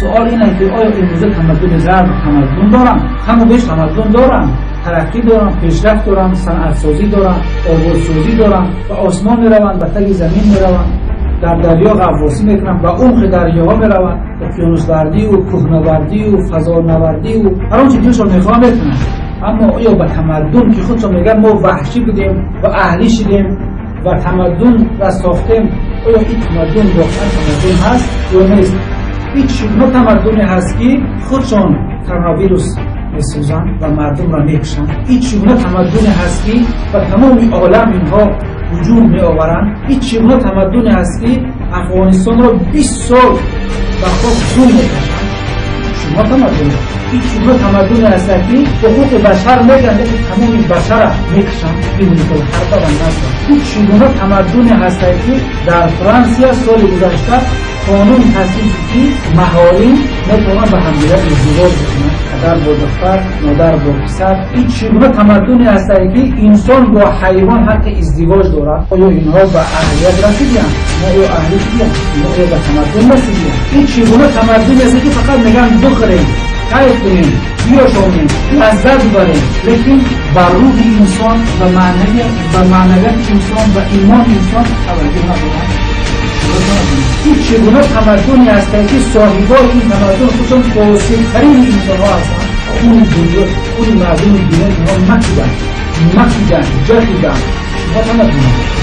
سوال اینه که آیا امروزه تمدن غرب تمدن دارن؟ همون بهش تمدن دارن، ترقی دارن، پیشرفت دارن، صنعت سازی دارن، آبادسازی دارن، به آسمان میروند، به تگ زمین میروند، در دریا غواصی میکنن، به عمق دریاها میروند، اقیانوس‌نوردی و کوهنوردی و فضانوردی و هر آنچه دلشون میخواد میکنن. اما آیا به تمدن که خودشون میگن ما وحشی بودیم و اهلی شدیم و تمدن را ساختیم، آیا این تمدن واقعا تمدن هست یا نیست؟ هیچ نوع تمدنی هست که خودشون کرونا میسوزن و مردم را میکشن. هیچ نوع تمدنی هست که به تمام عالم اینها هجوم میآورند. هیچ نوع تمدنی هست که افغانستان را 20 سال به خود خون میکشن. شما تمدن هیچ نوع تمدنی هست که حقوق بشر میگن که تمام بشر را میکشن بدون که حرف نزنن. هیچ نوع تمدنی هست که در فرانسه سال گذشته قانون تصویب که مهارین میتونن به همدیگر ازدواج بکنن، پدر با دختر، مادر با پسر. هیچ گونه تمدنی هست که انسان با حیوان حق ازدواج دارد. آیا اینها به اهلیت رسیدن؟ نه، یا اهلی شدن؟ یا به تمدن رسیدن؟ هیچ گونه تمدنی هست که فقط میگن بخوریم، کیف کنیم، بیاشامیم، لذت ببریم، لیکن بر روح انسان و معنویت انسان و ایمان انسان توجه ندارن. هیچ چگونه تمدنی هستند که صاحبای این تمدن خودشون فاسدترین انسان‌ها هستند. خون دنیا، خون مردم دنیا اینها مکیدن، جهیدن. شما تمدن